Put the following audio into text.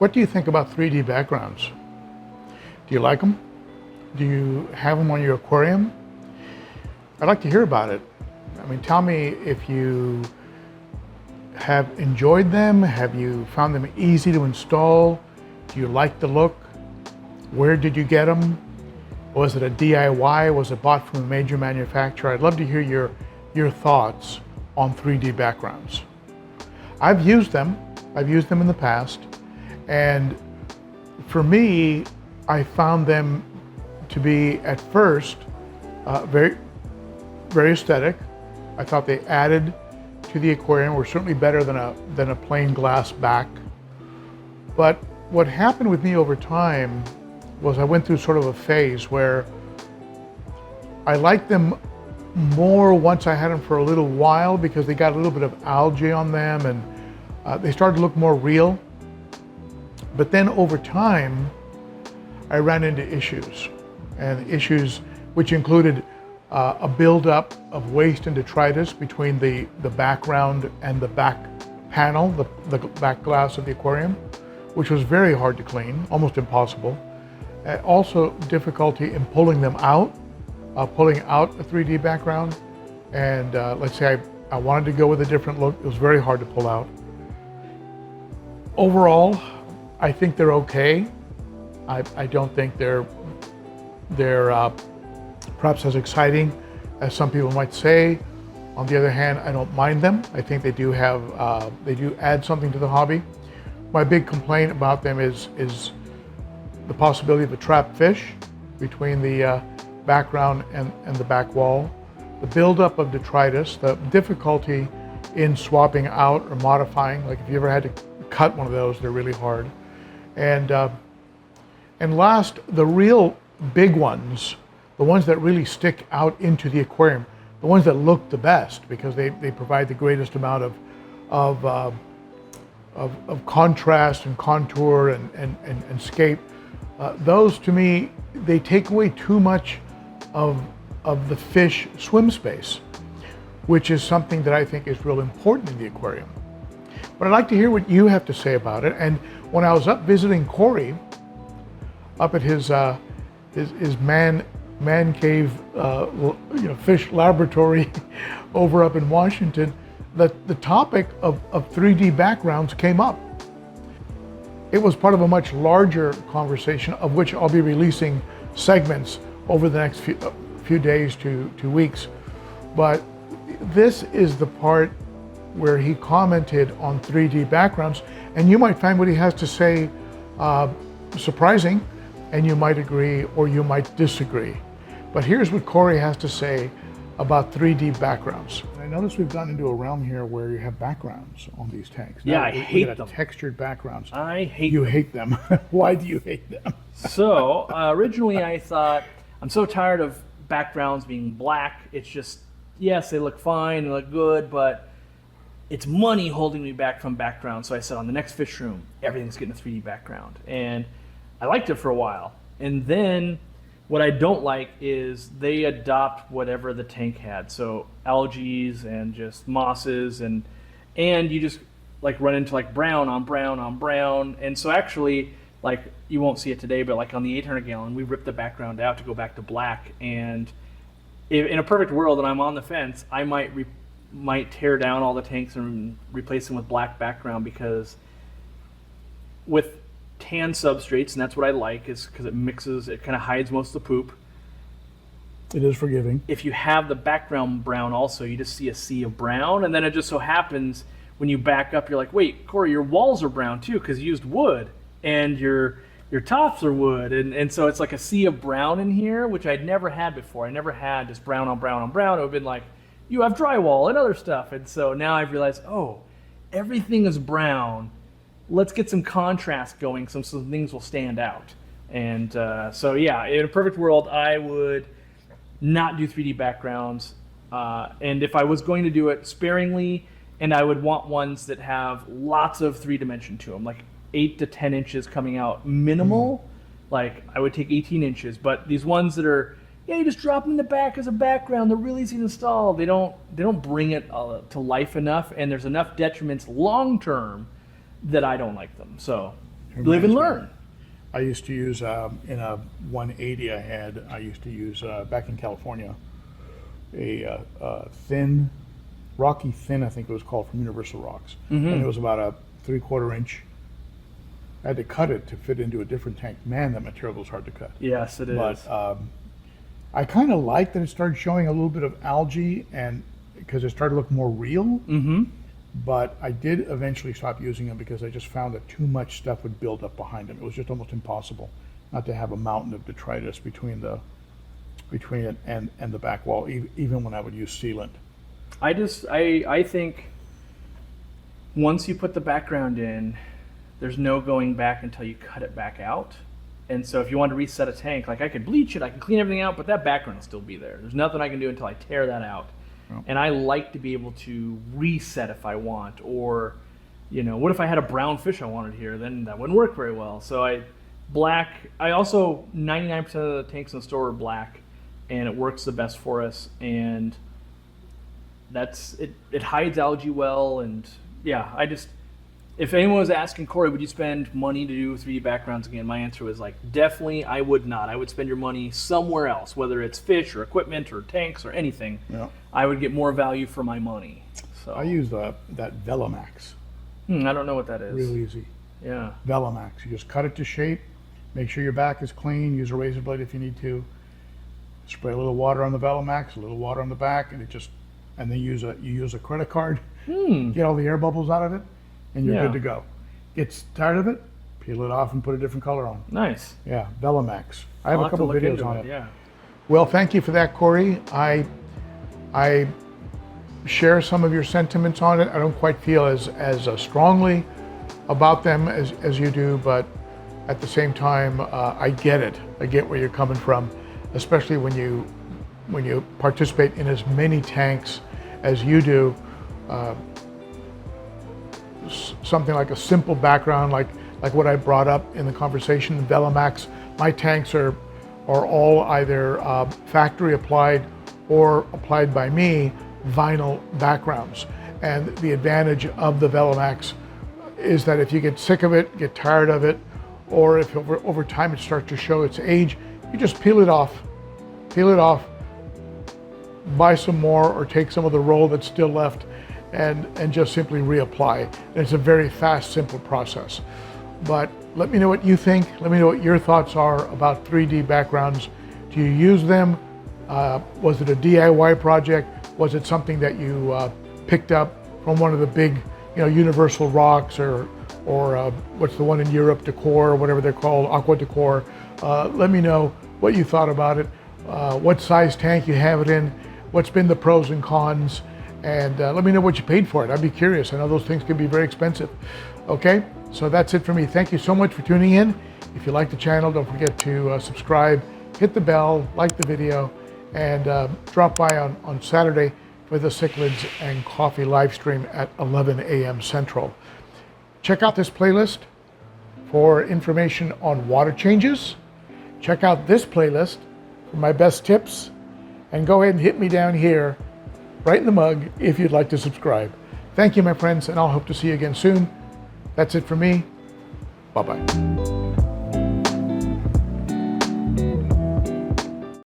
What do you think about 3D backgrounds? Do you like them? Do you have them on your aquarium? I'd like to hear about it. I mean, tell me if you have enjoyed them. Have you found them easy to install? Do you like the look? Where did you get them? Was it a DIY? Was it bought from a major manufacturer? I'd love to hear your thoughts on 3D backgrounds. I've used them. I've used them in the past. And for me, I found them to be, at first, very aesthetic. I thought they added to the aquarium, were certainly better than a plain glass back. But what happened with me over time was I went through sort of a phase where I liked them more once I had them for a little while because they got a little bit of algae on them and they started to look more real. But then over time, I ran into issues, and issues which included a buildup of waste and detritus between the background and the back panel, the back glass of the aquarium, which was very hard to clean, almost impossible. Also difficulty in pulling them out, pulling out a 3D background. And let's say I wanted to go with a different look, it was very hard to pull out. Overall, I think they're okay. I don't think they're perhaps as exciting as some people might say. On the other hand, I don't mind them. I think they do add something to the hobby. My big complaint about them is the possibility of a trapped fish between the background and the back wall, the buildup of detritus, the difficulty in swapping out or modifying. Like if you ever had to cut one of those, they're really hard. And last, the real big ones, the ones that really stick out into the aquarium, the ones that look the best because they provide the greatest amount of contrast and contour and scape. Those, to me, they take away too much of the fish swim space, which is something that I think is real important in the aquarium. But I'd like to hear what you have to say about it. And when I was up visiting Cory, up at his man cave, fish laboratory over up in Washington, the topic of 3D backgrounds came up. It was part of a much larger conversation of which I'll be releasing segments over the next few days to weeks. But this is the part where he commented on 3D backgrounds, and you might find what he has to say surprising, and you might agree or you might disagree. But here's what Cory has to say about 3D backgrounds. I notice we've gotten into a realm here where you have backgrounds on these tanks. Yeah, I hate them. Textured backgrounds. I hate You them. hate them. Why do you hate them? So originally I thought, I'm so tired of backgrounds being black. It's just, yes, they look fine, they look good, but it's money holding me back from background. So I said on the next fish room, everything's getting a 3D background. And I liked it for a while. And then what I don't like is they adopt whatever the tank had. So algae and just mosses and you just like run into like brown on brown on brown. And so actually, like you won't see it today, but like on the 800 gallon, we ripped the background out to go back to black. And if, in a perfect world, and I'm on the fence, I might tear down all the tanks and replace them with black background, because with tan substrates, and that's what I like, is because it mixes, it kind of hides most of the poop. It is forgiving. If you have the background brown also, you just see a sea of brown, and then it just so happens when you back up, you're like, wait, Cory, your walls are brown too because you used wood, and your tops are wood, and so it's like a sea of brown in here, which I'd never had before. I never had just brown on brown on brown. It would have been like, you have drywall and other stuff. And so now I've realized, oh, everything is brown. Let's get some contrast going so some things will stand out. And so yeah, in a perfect world, I would not do 3D backgrounds. And if I was going to do it, sparingly, and I would want ones that have lots of 3D to them, like 8 to 10 inches coming out minimal. Like I would take 18 inches, but these ones that are, yeah, you just drop them in the back as a background. They're really easy to install. They don't bring it to life enough, and there's enough detriments long term that I don't like them. So live and learn. I used to use, in a 180 I used to use, back in California, a thin, Rocky Thin, I think it was called, from Universal Rocks. And it was about a 3/4 inch. I had to cut it to fit into a different tank. Man, that material was hard to cut. Yes, it is. But I kind of like that it started showing a little bit of algae, and because it started to look more real. But I did eventually stop using them because I just found that too much stuff would build up behind them. It was just almost impossible not to have a mountain of detritus between it and the back wall, even when I would use sealant. I think once you put the background in, there's no going back until you cut it back out. And so if you want to reset a tank, like I could bleach it, I can clean everything out, but that background will still be there. There's nothing I can do until I tear that out. And I like to be able to reset if I want, or, what if I had a brown fish I wanted here? Then that wouldn't work very well. So I also, 99% of the tanks in the store are black, and it works the best for us. And it hides algae well. And yeah, if anyone was asking, Cory, would you spend money to do 3D backgrounds again? My answer was definitely I would not. I would spend your money somewhere else, whether it's fish or equipment or tanks or anything. Yeah. I would get more value for my money. So I use that Velamax. I don't know what that is. Real easy. Yeah. Velamax. You just cut it to shape. Make sure your back is clean. Use a razor blade if you need to. Spray a little water on the Velamax, a little water on the back, and then you use a credit card. Get all the air bubbles out of it, and you're good to go. Get tired of it, peel it off and put a different color on. Nice. Yeah, Velamax. I have a couple videos on it. Yeah. Well, thank you for that, Cory. I share some of your sentiments on it. I don't quite feel as strongly about them as you do, but at the same time, I get it. I get where you're coming from, especially when you participate in as many tanks as you do. Something like a simple background, like what I brought up in the conversation, in Velamax, my tanks are all either factory applied or applied by me vinyl backgrounds. And the advantage of the Velamax is that if you get sick of it, get tired of it, or if over time it starts to show its age, you just peel it off, buy some more, or take some of the roll that's still left and just simply reapply. And it's a very fast, simple process. But let me know what you think. Let me know what your thoughts are about 3D backgrounds. Do you use them? Was it a DIY project? Was it something that you picked up from one of the big, Universal Rocks or what's the one in Europe, Decor, or whatever they're called, Aqua Decor? Let me know what you thought about it, what size tank you have it in, what's been the pros and cons, and let me know what you paid for it. I'd be curious. I know those things can be very expensive. Okay, so that's it for me. Thank you so much for tuning in. If you like the channel, don't forget to subscribe, hit the bell, like the video, and drop by on Saturday for the Cichlids and Coffee live stream at 11 a.m. Central. Check out this playlist for information on water changes. Check out this playlist for my best tips, and go ahead and hit me down here, right in the mug, if you'd like to subscribe. Thank you, my friends, and I'll hope to see you again soon. That's it for me. Bye-bye.